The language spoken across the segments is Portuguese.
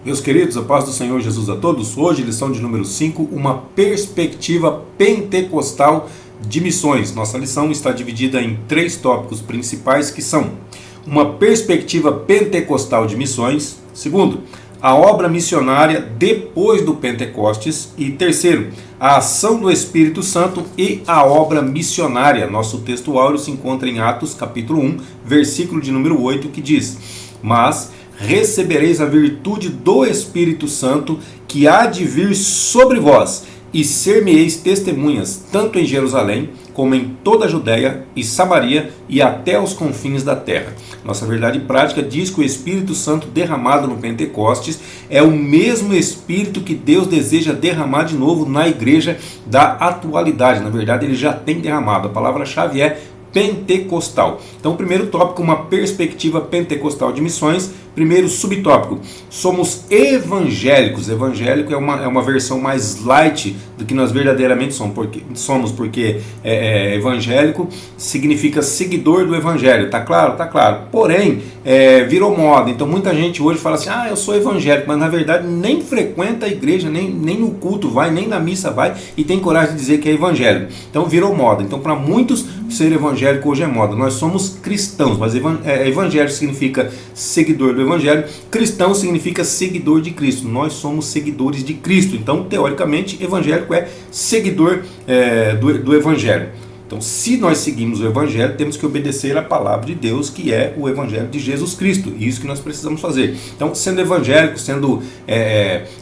Meus queridos, a paz do Senhor Jesus a todos. Hoje, lição de número 5, uma perspectiva pentecostal de missões. Nossa lição está dividida em 3 tópicos principais que são: uma perspectiva pentecostal de missões, segundo, a obra missionária depois do Pentecostes, e terceiro, a ação do Espírito Santo e a obra missionária. Nosso texto áureo se encontra em Atos capítulo 1, versículo de número 8, que diz: mas recebereis a virtude do Espírito Santo, que há de vir sobre vós, e ser-me-eis testemunhas, tanto em Jerusalém, como em toda a Judéia e Samaria, e até os confins da terra. Nossa verdade prática diz que o Espírito Santo derramado no Pentecostes é o mesmo Espírito que Deus deseja derramar de novo na igreja da atualidade. Na verdade, ele já tem derramado. A palavra-chave é pentecostal. Então, primeiro tópico, uma perspectiva pentecostal de missões. Primeiro subtópico, somos evangélicos. Evangélico é uma versão mais light do que nós verdadeiramente somos, porque evangélico significa seguidor do evangelho, tá claro? Tá claro. Porém, virou moda, então muita gente hoje fala assim: eu sou evangélico, mas na verdade nem frequenta a igreja, nem no culto vai, nem na missa vai, e tem coragem de dizer que é evangélico. Então virou moda. Então, para muitos, ser evangélico hoje é moda. Nós somos cristãos, mas evangélico significa seguidor do evangelho, cristão significa seguidor de Cristo. Nós somos seguidores de Cristo. Então, teoricamente, evangélico é seguidor do evangelho. Então, se nós seguimos o evangelho, temos que obedecer à palavra de Deus, que é o evangelho de Jesus Cristo. E isso que nós precisamos fazer. Então, sendo evangélico, sendo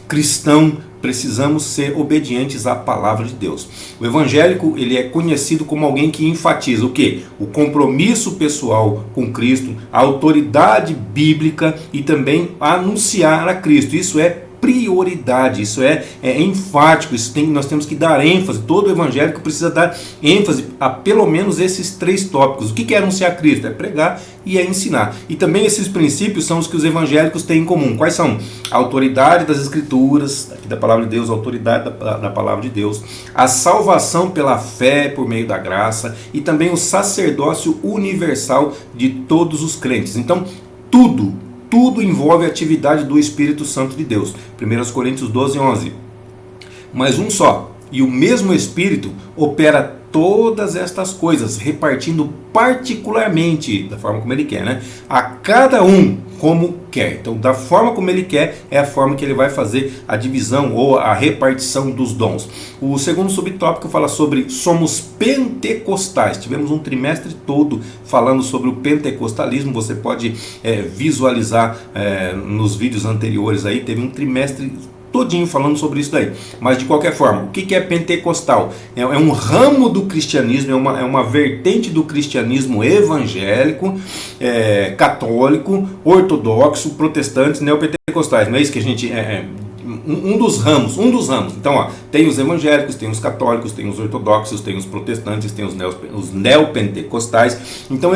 cristão, precisamos ser obedientes à palavra de Deus. O evangélico, ele é conhecido como alguém que enfatiza o quê? O compromisso pessoal com Cristo, a autoridade bíblica e também anunciar a Cristo. Isso é prioridade, isso é enfático, nós temos que dar ênfase. Todo evangélico precisa dar ênfase a pelo menos esses 3 tópicos. O que é anunciar Cristo? É pregar e é ensinar. E também esses princípios são os que os evangélicos têm em comum. Quais são? A autoridade das Escrituras, aqui da palavra de Deus, a autoridade da palavra de Deus, a salvação pela fé por meio da graça e também o sacerdócio universal de todos os crentes. Então, tudo envolve a atividade do Espírito Santo de Deus. 1 Coríntios 12, 11. Mas um só, e o mesmo Espírito opera todas estas coisas, repartindo particularmente, da forma como ele quer, né? A cada um como quer. Então, da forma como ele quer, é a forma que ele vai fazer a divisão ou a repartição dos dons. O segundo subtópico fala sobre somos pentecostais. Tivemos um trimestre todo falando sobre o pentecostalismo. Você pode visualizar nos vídeos anteriores aí. Teve um trimestre todinho falando sobre isso daí. Mas de qualquer forma, o que é pentecostal? É um ramo do cristianismo, é uma vertente do cristianismo evangélico, católico, ortodoxo, protestantes, neopentecostais. Não é isso que a gente um dos ramos. Então, tem os evangélicos, tem os católicos, tem os ortodoxos, tem os protestantes, tem os neopentecostais. Então,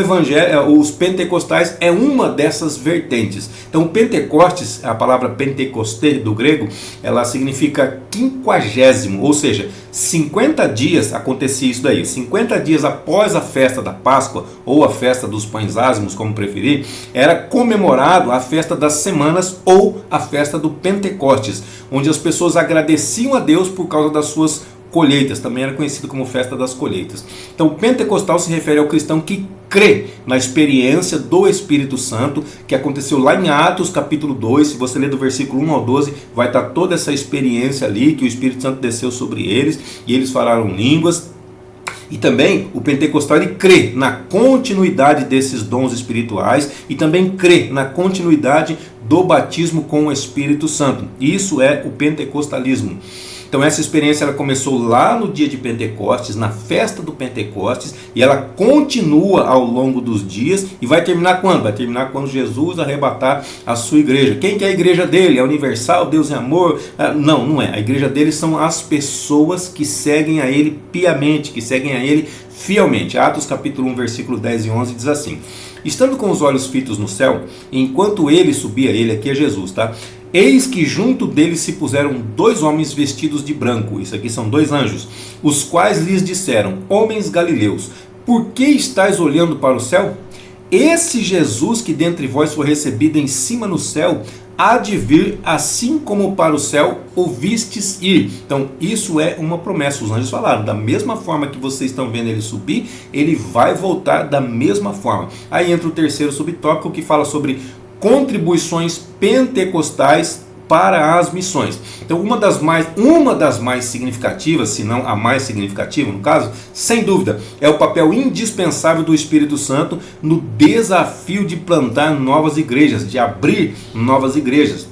os pentecostais é uma dessas vertentes. Então, o Pentecostes, a palavra pentecosté do grego, ela significa 50º, ou seja, 50 dias acontecia isso daí. 50 dias após a festa da Páscoa, ou a festa dos pães ázimos, como preferir, era comemorado a festa das semanas ou a festa do Pentecostes, onde as pessoas agradeciam a Deus por causa das suas colheitas. Também era conhecido como festa das colheitas. Então, o pentecostal se refere ao cristão que crê na experiência do Espírito Santo, que aconteceu lá em Atos capítulo 2. Se você ler do versículo 1 ao 12, vai estar toda essa experiência ali, que o Espírito Santo desceu sobre eles e eles falaram línguas. E também o pentecostal, ele crê na continuidade desses dons espirituais e também crê na continuidade do batismo com o Espírito Santo. Isso é o pentecostalismo. Então, essa experiência ela começou lá no dia de Pentecostes, na festa do Pentecostes, e ela continua ao longo dos dias. E vai terminar quando? Vai terminar quando Jesus arrebatar a sua igreja. Quem que é a igreja dele? É universal? Deus é amor? Não, não é. A igreja dele são as pessoas que seguem a ele piamente, que seguem a ele fielmente. Atos capítulo 1, versículo 10 e 11 diz assim: estando com os olhos fitos no céu, enquanto ele subia, ele aqui é Jesus, tá? Eis que junto dele se puseram 2 homens vestidos de branco. Isso aqui são 2 anjos, os quais lhes disseram: homens galileus, por que estáis olhando para o céu? Esse Jesus que dentre vós foi recebido em cima no céu, há de vir, assim como para o céu ouvistes ir. Então isso é uma promessa. Os anjos falaram, da mesma forma que vocês estão vendo ele subir, ele vai voltar da mesma forma. Aí entra o terceiro subtópico, que fala sobre contribuições pentecostais para as missões. Então uma das mais significativas, se não a mais significativa no caso, sem dúvida, é o papel indispensável do Espírito Santo no desafio de plantar novas igrejas, de abrir novas igrejas.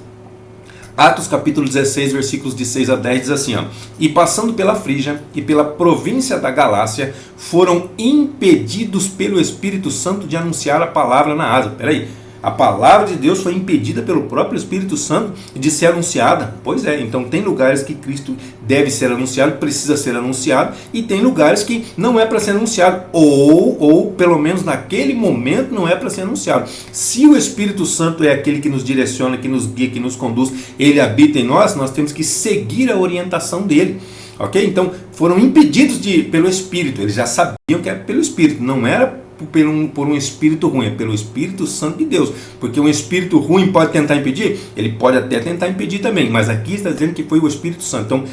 Atos capítulo 16, versículos de 6 a 10 diz assim, ó: e passando pela Frígia e pela província da Galácia, foram impedidos pelo Espírito Santo de anunciar a palavra na Ásia. Peraí, a palavra de Deus foi impedida pelo próprio Espírito Santo de ser anunciada? Pois é, então tem lugares que Cristo deve ser anunciado, precisa ser anunciado, e tem lugares que não é para ser anunciado, ou pelo menos naquele momento não é para ser anunciado. Se o Espírito Santo é aquele que nos direciona, que nos guia, que nos conduz, ele habita em nós, nós temos que seguir a orientação dele. Ok? Então foram impedidos pelo Espírito, eles já sabiam que era pelo Espírito, não era por um espírito ruim, é pelo Espírito Santo de Deus. Porque um espírito ruim pode tentar impedir? Ele pode até tentar impedir também, mas aqui está dizendo que foi o Espírito Santo. Então,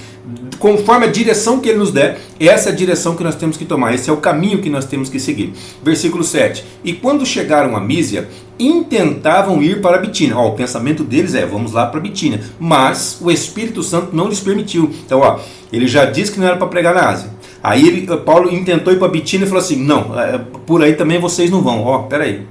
conforme a direção que ele nos der, essa é a direção que nós temos que tomar, esse é o caminho que nós temos que seguir. Versículo 7: e quando chegaram a Mísia, intentavam ir para Bitínia. O pensamento deles é, vamos lá para Bitínia, mas o Espírito Santo não lhes permitiu. Então, ele já disse que não era para pregar na Ásia. Aí Paulo intentou ir para Bitínia e falou assim, não, por aí também vocês não vão. Peraí,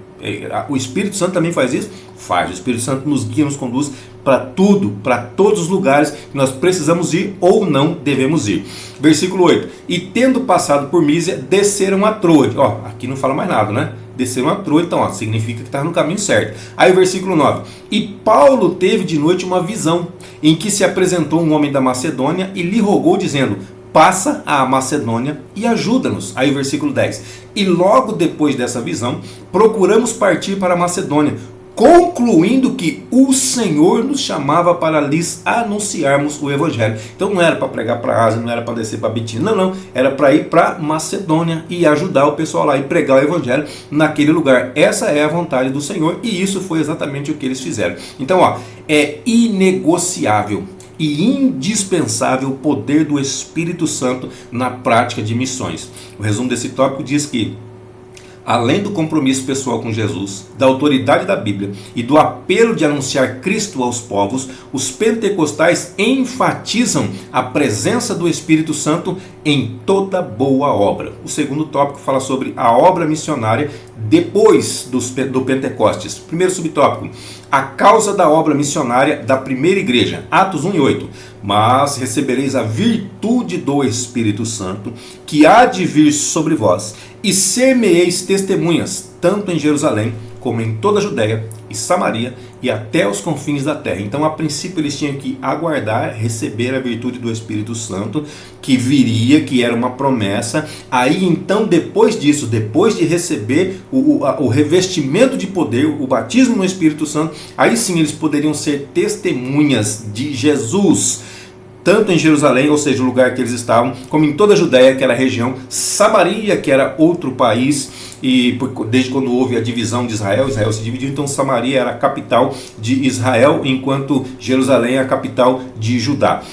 o Espírito Santo também faz isso? Faz. O Espírito Santo nos guia, nos conduz para tudo, para todos os lugares que nós precisamos ir ou não devemos ir. Versículo 8: e tendo passado por Mísia, desceram a Troade. Aqui não fala mais nada, né? Desceram a Troade, então significa que está no caminho certo. Aí o versículo 9: e Paulo teve de noite uma visão, em que se apresentou um homem da Macedônia e lhe rogou, dizendo, passa à Macedônia e ajuda-nos. Aí o versículo 10: e logo depois dessa visão, procuramos partir para a Macedônia, concluindo que o Senhor nos chamava para lhes anunciarmos o Evangelho. Então não era para pregar para a Ásia, não era para descer para Bitínia, não, era para ir para Macedônia e ajudar o pessoal lá e pregar o Evangelho naquele lugar. Essa é a vontade do Senhor e isso foi exatamente o que eles fizeram. Então, é inegociável e indispensável o poder do Espírito Santo na prática de missões. O resumo desse tópico diz que, além do compromisso pessoal com Jesus, da autoridade da Bíblia e do apelo de anunciar Cristo aos povos, os pentecostais enfatizam a presença do Espírito Santo em toda boa obra. O segundo tópico fala sobre a obra missionária depois do Pentecostes. Primeiro subtópico: a causa da obra missionária da primeira igreja. Atos 1:8. Mas recebereis a virtude do Espírito Santo, que há de vir sobre vós, e ser-me-eis testemunhas, tanto em Jerusalém, como em toda a Judéia e Samaria, e até os confins da terra. Então, a princípio, eles tinham que aguardar, receber a virtude do Espírito Santo, que viria, que era uma promessa. Aí, então, depois disso, depois de receber o revestimento de poder, o batismo no Espírito Santo, aí sim eles poderiam ser testemunhas de Jesus, tanto em Jerusalém, ou seja, o lugar que eles estavam, como em toda a Judéia, que era a região, Samaria, que era outro país, e desde quando houve a divisão de Israel, Israel se dividiu, então Samaria era a capital de Israel, enquanto Jerusalém é a capital de Judá.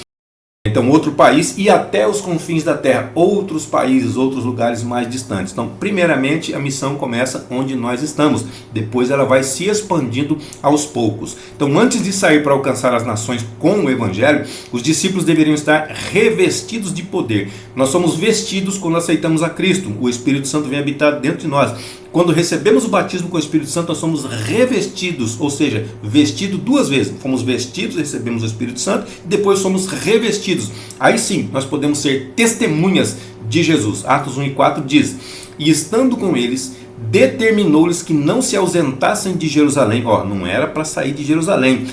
Então, outro país e até os confins da terra, outros países, outros lugares mais distantes. Então, primeiramente, a missão começa onde nós estamos. Depois ela vai se expandindo aos poucos. Então, antes de sair para alcançar as nações com o Evangelho, os discípulos deveriam estar revestidos de poder. Nós somos vestidos quando aceitamos a Cristo. O Espírito Santo vem habitar dentro de nós. Quando recebemos o batismo com o Espírito Santo, nós somos revestidos, ou seja, vestidos duas vezes. Fomos vestidos, recebemos o Espírito Santo, e depois somos revestidos. Aí sim, nós podemos ser testemunhas de Jesus. Atos 1:4 diz: e estando com eles, determinou-lhes que não se ausentassem de Jerusalém. Não era para sair de Jerusalém,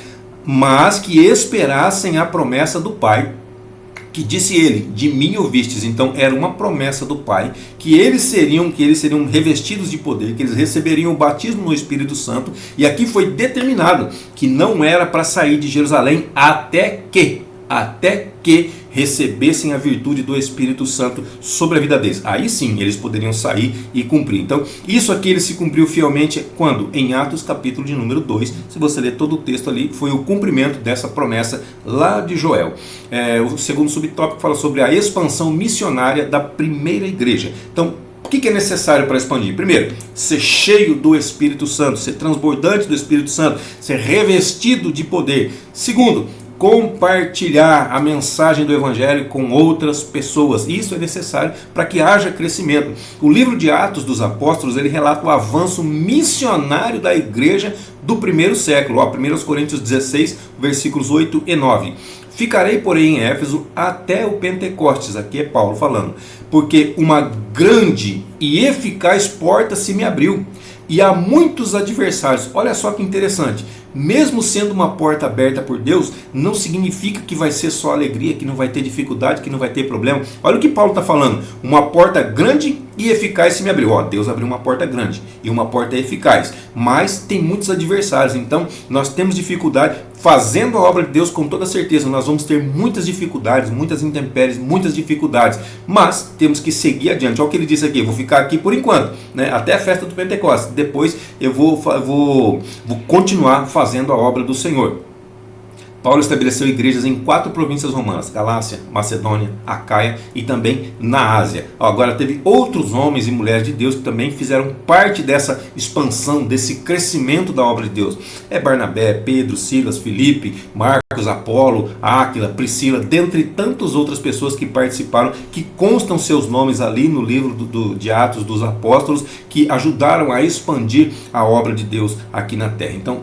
mas que esperassem a promessa do Pai, que disse ele, de mim ouvistes. Então era uma promessa do Pai, que eles seriam revestidos de poder, que eles receberiam o batismo no Espírito Santo, e aqui foi determinado que não era para sair de Jerusalém até que até que recebessem a virtude do Espírito Santo sobre a vida deles. Aí sim, eles poderiam sair e cumprir. Então, isso aqui ele se cumpriu fielmente quando? Em Atos capítulo de número 2. Se você ler todo o texto ali, foi o cumprimento dessa promessa lá de Joel. O segundo subtópico fala sobre a expansão missionária da primeira igreja. Então, o que é necessário para expandir? Primeiro, ser cheio do Espírito Santo, ser transbordante do Espírito Santo, ser revestido de poder. Segundo, compartilhar a mensagem do Evangelho com outras pessoas. Isso é necessário para que haja crescimento. O livro de Atos dos Apóstolos, ele relata o avanço missionário da igreja do primeiro século. 1 Coríntios 16, versículos 8 e 9. Ficarei, porém, em Éfeso até o Pentecostes, aqui é Paulo falando, porque uma grande e eficaz porta se me abriu, e há muitos adversários. Olha só que interessante, mesmo sendo uma porta aberta por Deus, não significa que vai ser só alegria, que não vai ter dificuldade, que não vai ter problema. Olha o que Paulo está falando, uma porta grande e eficaz se me abriu. Deus abriu uma porta grande e uma porta eficaz, mas tem muitos adversários, então nós temos dificuldade. Fazendo a obra de Deus, com toda certeza, nós vamos ter muitas dificuldades, muitas intempéries, muitas dificuldades, mas temos que seguir adiante. Olha o que ele disse aqui, eu vou ficar aqui por enquanto, né, até a festa do Pentecostes, depois eu vou continuar fazendo a obra do Senhor. Paulo estabeleceu igrejas em 4 províncias romanas, Galácia, Macedônia, Acaia e também na Ásia. Agora teve outros homens e mulheres de Deus que também fizeram parte dessa expansão, desse crescimento da obra de Deus. Barnabé, Pedro, Silas, Filipe, Marcos, Apolo, Áquila, Priscila, dentre tantas outras pessoas que participaram, que constam seus nomes ali no livro de Atos dos Apóstolos, que ajudaram a expandir a obra de Deus aqui na terra. Então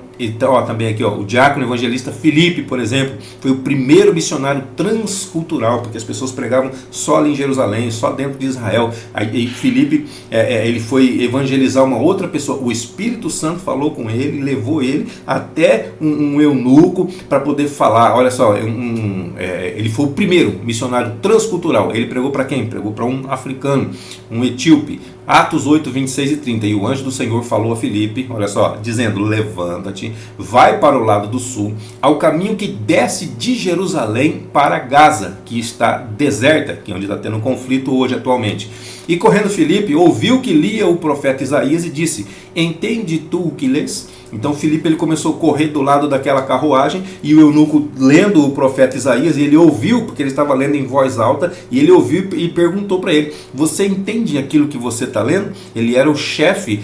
também aqui, o diácono evangelista Filipe, por exemplo, foi o primeiro missionário transcultural, porque as pessoas pregavam só ali em Jerusalém, só dentro de Israel. Aí Filipe, ele foi evangelizar uma outra pessoa, o Espírito Santo falou com ele, levou ele até um eunuco para poder falar. Olha só, ele foi o primeiro missionário transcultural. Ele pregou para quem? Pregou para um africano, um etíope. Atos 8, 26 e 30, e o anjo do Senhor falou a Filipe, olha só, dizendo, levanta-te, vai para o lado do sul, ao caminho que desce de Jerusalém para Gaza, que está deserta, que é onde está tendo conflito hoje atualmente. E correndo Filipe, ouviu que lia o profeta Isaías e disse, entende tu o que lês? Então Filipe ele começou a correr do lado daquela carruagem e o eunuco lendo o profeta Isaías, e ele ouviu, porque ele estava lendo em voz alta, e ele ouviu e perguntou para ele, você entende aquilo que você está lendo? Ele era o chefe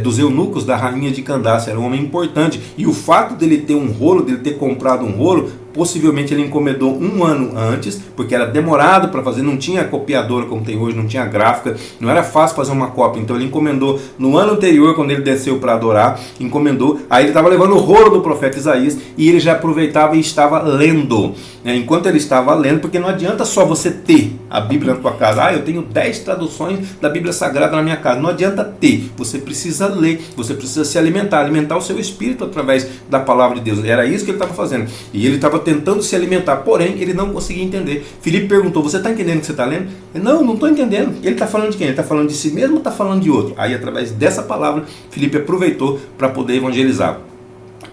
dos eunucos da rainha de Candace, era um homem importante, e o fato dele ter um rolo, dele ter comprado um rolo, possivelmente ele encomendou 1 ano antes, porque era demorado para fazer, não tinha copiadora como tem hoje, não tinha gráfica, não era fácil fazer uma cópia, então ele encomendou no ano anterior, quando ele desceu para adorar, encomendou, aí ele estava levando o rolo do profeta Isaías, e ele já aproveitava e estava lendo, enquanto ele estava lendo, porque não adianta só você ter a Bíblia na tua casa, eu tenho 10 traduções da Bíblia Sagrada na minha casa, não adianta ter, você precisa ler, você precisa se alimentar o seu espírito através da palavra de Deus, era isso que ele estava fazendo, e ele estava tentando se alimentar, porém ele não conseguia entender. Filipe perguntou, você está entendendo o que você está lendo? Ele, não estou entendendo. Ele está falando de quem? Ele está falando de si mesmo ou está falando de outro? Aí através dessa palavra, Filipe aproveitou para poder evangelizar.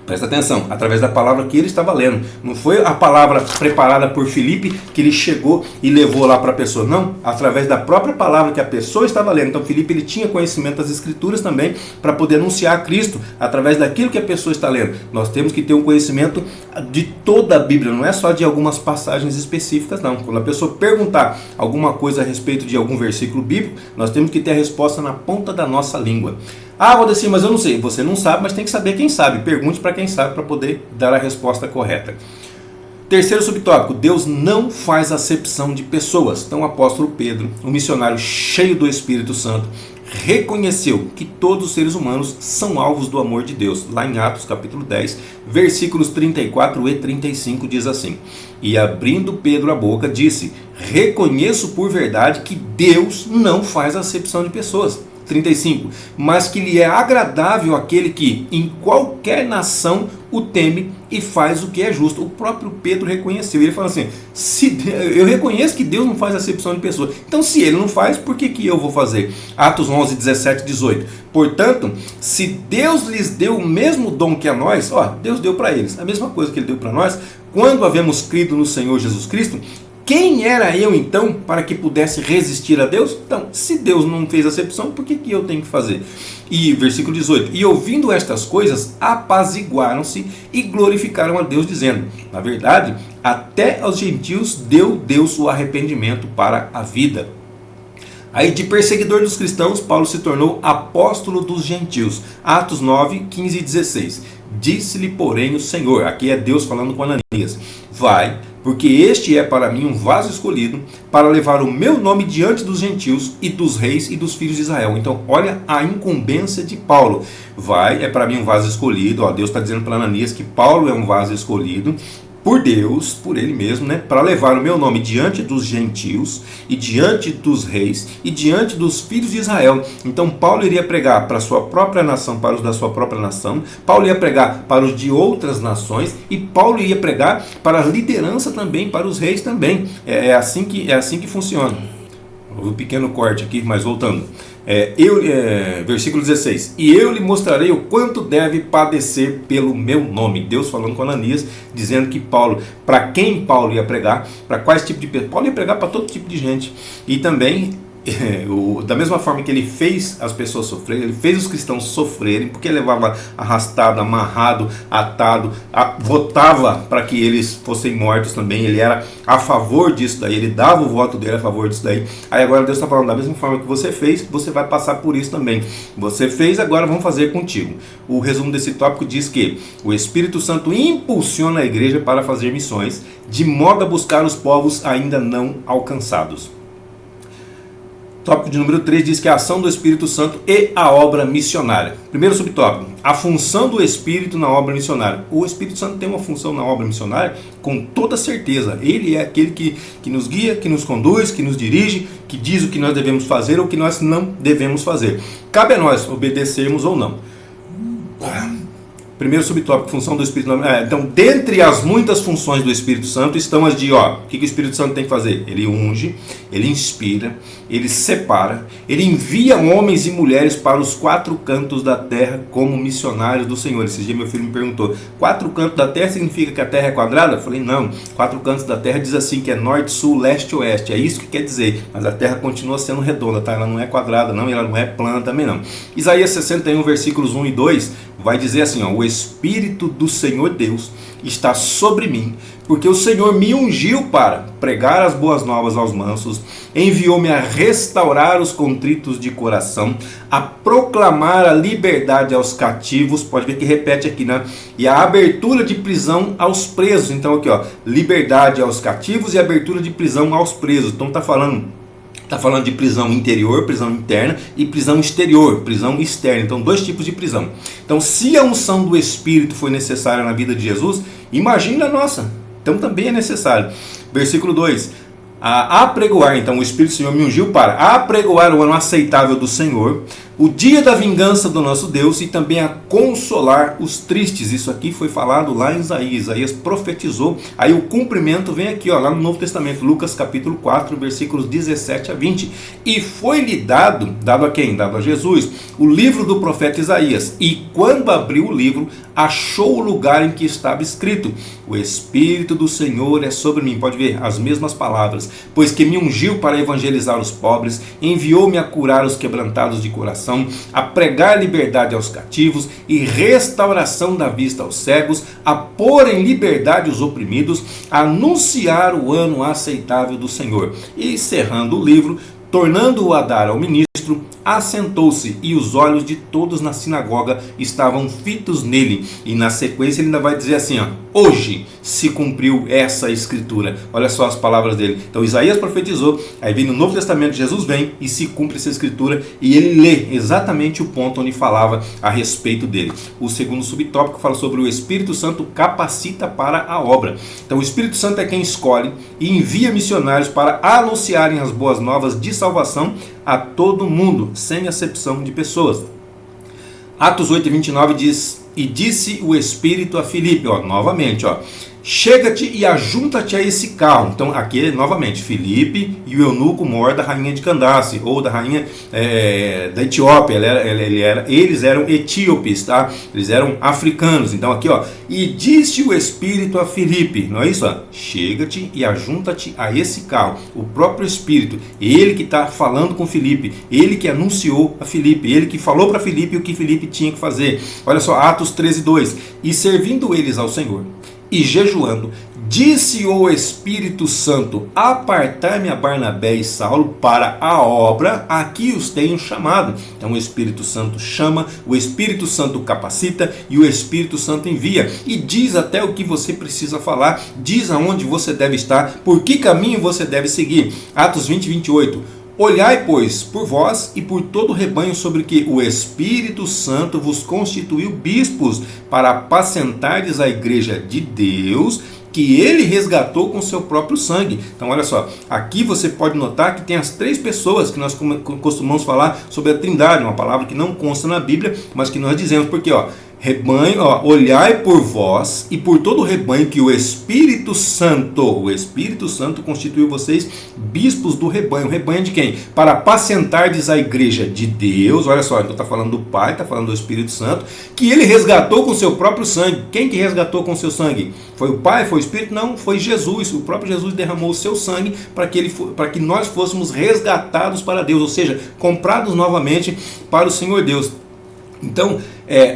Presta atenção, através da palavra que ele estava lendo. Não foi a palavra preparada por Filipe que ele chegou e levou lá para a pessoa. Não, através da própria palavra que a pessoa estava lendo. Então Filipe ele tinha conhecimento das Escrituras também para poder anunciar a Cristo através daquilo que a pessoa está lendo. Nós temos que ter um conhecimento de toda a Bíblia, não é só de algumas passagens específicas, não. Quando a pessoa perguntar alguma coisa a respeito de algum versículo bíblico, nós temos que ter a resposta na ponta da nossa língua. Valdecir, mas eu não sei. Você não sabe, mas tem que saber quem sabe. Pergunte para quem sabe para poder dar a resposta correta. Terceiro subtópico, Deus não faz acepção de pessoas. Então o apóstolo Pedro, um missionário cheio do Espírito Santo, reconheceu que todos os seres humanos são alvos do amor de Deus. Lá em Atos capítulo 10, versículos 34 e 35 diz assim, e abrindo Pedro a boca disse, reconheço por verdade que Deus não faz acepção de pessoas. 35, mas que lhe é agradável aquele que, em qualquer qualquer nação o teme e faz o que é justo. O próprio Pedro reconheceu. Ele fala assim: eu reconheço que Deus não faz acepção de pessoas. Então, se ele não faz, por que eu vou fazer? Atos 11, 17, 18. Portanto, se Deus lhes deu o mesmo dom que a nós, Deus deu para eles a mesma coisa que Ele deu para nós, quando havemos crido no Senhor Jesus Cristo, quem era eu então para que pudesse resistir a Deus? Então, se Deus não fez acepção, por que eu tenho que fazer? E versículo 18: e ouvindo estas coisas, apaziguaram-se e glorificaram a Deus, dizendo: na verdade, até aos gentios deu Deus o arrependimento para a vida. Aí, de perseguidor dos cristãos, Paulo se tornou apóstolo dos gentios. Atos 9, 15 e 16. Disse-lhe, porém, o Senhor, aqui é Deus falando com Ananias: vai, porque este é para mim um vaso escolhido, para levar o meu nome diante dos gentios e dos reis e dos filhos de Israel. Então, olha a incumbência de Paulo. Vai, é para mim um vaso escolhido. Deus está dizendo para Ananias que Paulo é um vaso escolhido por Deus, por Ele mesmo, para levar o meu nome diante dos gentios e diante dos reis e diante dos filhos de Israel. Então Paulo iria pregar para a sua própria nação, para os da sua própria nação. Paulo ia pregar para os de outras nações e Paulo ia pregar para a liderança também, para os reis também. É assim que funciona. Houve um pequeno corte aqui, mas voltando. Versículo 16: e eu lhe mostrarei o quanto deve padecer pelo meu nome. Deus falando com Ananias, dizendo que Paulo, para quem Paulo ia pregar, para quais tipos de pessoas? Paulo ia pregar para todo tipo de gente. E também, da mesma forma que ele fez as pessoas sofrerem, ele fez os cristãos sofrerem, porque ele levava arrastado, amarrado, atado, votava para que eles fossem mortos também. Ele era a favor disso daí, ele dava o voto dele a favor disso daí. Aí agora Deus está falando: da mesma forma que você fez, você vai passar por isso também. Você fez, agora vamos fazer contigo. O resumo desse tópico diz que o Espírito Santo impulsiona a igreja para fazer missões, de modo a buscar os povos ainda não alcançados. Tópico de número 3 diz que a ação do Espírito Santo e a obra missionária. Primeiro subtópico: a função do Espírito na obra missionária. O Espírito Santo tem uma função na obra missionária com toda certeza. Ele é aquele que nos guia, que nos conduz, que nos dirige, que diz o que nós devemos fazer ou o que nós não devemos fazer. Cabe a nós obedecermos ou não. Primeiro subtópico: função do Espírito Santo. Então, dentre as muitas funções do Espírito Santo estão as de, o que o Espírito Santo tem que fazer? Ele unge, ele inspira, ele separa, ele envia homens e mulheres para os 4 cantos da terra como missionários do Senhor. Esse dia meu filho me perguntou: 4 cantos da terra significa que a terra é quadrada? Eu falei: não, 4 cantos da terra diz assim que é norte, sul, leste, oeste. É isso que quer dizer, mas a terra continua sendo redonda, tá? Ela não é quadrada não, e ela não é plana também não. Isaías 61, versículos 1 e 2 vai dizer assim: o Espírito do Senhor Deus está sobre mim, porque o Senhor me ungiu para pregar as boas novas aos mansos, enviou-me a restaurar os contritos de coração, a proclamar a liberdade aos cativos, pode ver que repete aqui, e a abertura de prisão aos presos. Então aqui, liberdade aos cativos e abertura de prisão aos presos. Então está falando de prisão interior, prisão interna e prisão exterior, prisão externa. Então, 2 tipos de prisão. Então, se a unção do Espírito foi necessária na vida de Jesus, imagine a nossa. Então, também é necessário. Versículo 2: a apregoar, então o Espírito do Senhor me ungiu para apregoar o ano aceitável do Senhor, o dia da vingança do nosso Deus, e também a consolar os tristes. Isso aqui foi falado lá em Isaías. Isaías profetizou. Aí o cumprimento vem aqui, lá no Novo Testamento, Lucas capítulo 4, versículos 17 a 20. E foi-lhe dado a quem? Dado a Jesus, o livro do profeta Isaías. E quando abriu o livro, achou o lugar em que estava escrito: o Espírito do Senhor é sobre mim. Pode ver as mesmas palavras: pois que me ungiu para evangelizar os pobres, enviou-me a curar os quebrantados de coração, a pregar liberdade aos cativos e restauração da vista aos cegos, a pôr em liberdade os oprimidos, a anunciar o ano aceitável do Senhor. E encerrando o livro, tornando-o a dar ao ministro, assentou-se, e os olhos de todos na sinagoga estavam fitos nele. E na sequência ele ainda vai dizer assim: hoje se cumpriu essa escritura. Olha só as palavras dele. Então Isaías profetizou, aí vem no Novo Testamento, Jesus vem e se cumpre essa escritura, e ele lê exatamente o ponto onde falava a respeito dele. O segundo subtópico fala sobre o Espírito Santo capacita para a obra. Então o Espírito Santo é quem escolhe e envia missionários para anunciarem as boas novas de salvação a todo mundo, sem acepção de pessoas. Atos 8:29 diz: E disse o Espírito a Filipe, novamente, chega-te e ajunta-te a esse carro. Então aqui novamente Filipe e o eunuco mor da rainha de Candace, ou da rainha da Etiópia. Eles eram etíopes, tá? Eles eram africanos. Então aqui e disse o Espírito a Filipe, não é isso? Chega-te e ajunta-te a esse carro. O próprio Espírito, ele que está falando com Filipe, ele que anunciou a Filipe, ele que falou para Filipe o que Filipe tinha que fazer. Olha só, Atos 13:2. E servindo eles ao Senhor e jejuando, disse o Espírito Santo: apartai-me a Barnabé e Saulo para a obra a que os tenho chamado. Então o Espírito Santo chama, o Espírito Santo capacita e o Espírito Santo envia. E diz até o que você precisa falar, diz aonde você deve estar, por que caminho você deve seguir. Atos 20:28. Olhai, pois, por vós e por todo o rebanho sobre que o Espírito Santo vos constituiu bispos, para apacentardes a igreja de Deus, que ele resgatou com seu próprio sangue. Então olha só, aqui você pode notar que tem as três pessoas que nós costumamos falar sobre a Trindade, uma palavra que não consta na Bíblia, mas que nós dizemos, porque rebanho, olhai por vós e por todo o rebanho que o Espírito Santo constituiu vocês bispos do rebanho. O rebanho de quem? Para apacentardes a igreja de Deus. Olha só, então está falando do Pai, está falando do Espírito Santo, que ele resgatou com seu próprio sangue. Quem que resgatou com seu sangue? Foi o Pai? Foi o Espírito? Não, foi Jesus. O próprio Jesus derramou o seu sangue para que nós fôssemos resgatados para Deus, ou seja, comprados novamente para o Senhor Deus. Então,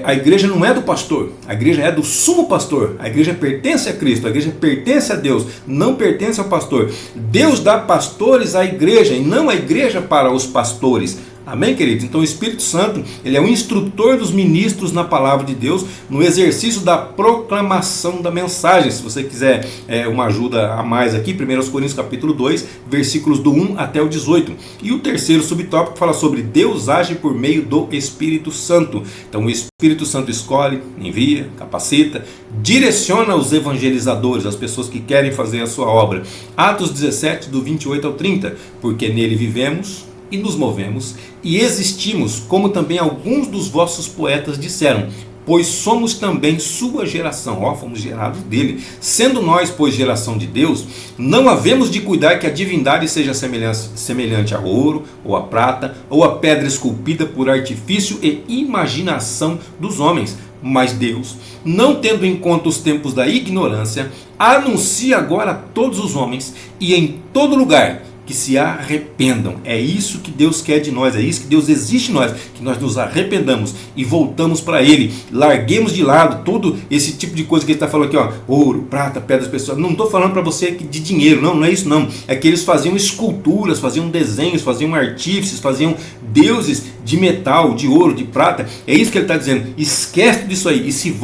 a igreja não é do pastor, a igreja é do sumo pastor, a igreja pertence a Cristo, a igreja pertence a Deus, não pertence ao pastor. Deus dá pastores à igreja e não a igreja para os pastores. Amém, queridos? Então o Espírito Santo, ele é o instrutor dos ministros na palavra de Deus, no exercício da proclamação da mensagem. Se você quiser uma ajuda a mais aqui, 1 Coríntios capítulo 2, versículos do 1 até o 18. E o terceiro subtópico fala sobre Deus age por meio do Espírito Santo. Então o Espírito Santo escolhe, envia, capacita, direciona os evangelizadores, as pessoas que querem fazer a sua obra. Atos 17, do 28 ao 30. Porque nele vivemos e nos movemos e existimos, como também alguns dos vossos poetas disseram, pois somos também sua geração. Fomos gerados dele. Sendo nós, pois, geração de Deus, não havemos de cuidar que a divindade seja semelhante a ouro, ou a prata, ou a pedra esculpida por artifício e imaginação dos homens. Mas Deus, não tendo em conta os tempos da ignorância, anuncia agora a todos os homens e em todo lugar que se arrependam. É isso que Deus quer de nós, é isso que Deus exige em nós, que nós nos arrependamos e voltamos para Ele, larguemos de lado todo esse tipo de coisa que Ele está falando aqui, ouro, prata, pedras preciosas. Não estou falando para você de dinheiro, não é isso não, é que eles faziam esculturas, faziam desenhos, faziam artífices, faziam deuses de metal, de ouro, de prata. É isso que ele está dizendo, esquece disso aí e se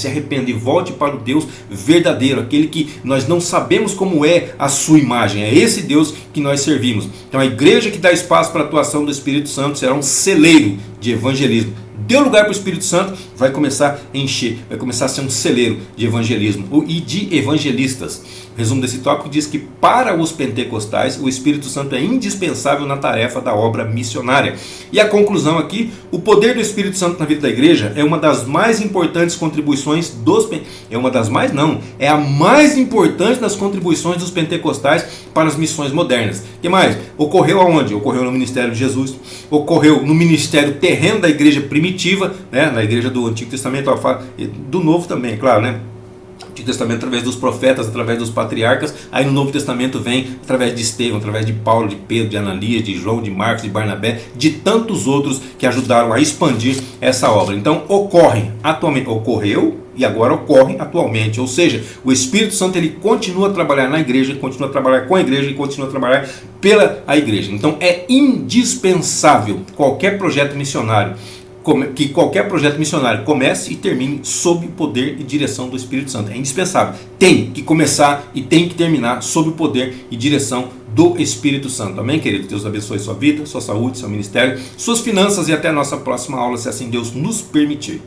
arrependa e volte para o Deus verdadeiro, aquele que nós não sabemos como é a sua imagem. É esse Deus que nós servimos. Então a igreja que dá espaço para a atuação do Espírito Santo será um celeiro de evangelismo. Deu lugar para o Espírito Santo, vai começar a encher, vai começar a ser um celeiro de evangelismo e de evangelistas. O resumo desse tópico diz que para os pentecostais o Espírito Santo é indispensável na tarefa da obra missionária. E a conclusão aqui, o poder do Espírito Santo na vida da igreja é uma das mais importantes contribuições dos é a mais importante das contribuições dos pentecostais para as missões modernas. O que mais? Ocorreu aonde? Ocorreu no ministério de Jesus, ocorreu no ministério terreno da igreja primitiva, na igreja do Antigo Testamento, do Novo também, claro, Antigo Testamento através dos profetas, através dos patriarcas. Aí no Novo Testamento vem através de Estevão, através de Paulo, de Pedro, de Ananias, de João, de Marcos, de Barnabé, de tantos outros que ajudaram a expandir essa obra. Então ocorreu e agora ocorre atualmente. Ou seja, o Espírito Santo ele continua a trabalhar na igreja, continua a trabalhar com a igreja e continua a trabalhar pela igreja. Então é indispensável qualquer projeto missionário comece e termine sob o poder e direção do Espírito Santo. É indispensável. Tem que começar e tem que terminar sob o poder e direção do Espírito Santo. Amém, querido? Deus abençoe sua vida, sua saúde, seu ministério, suas finanças e até a nossa próxima aula, se assim Deus nos permitir.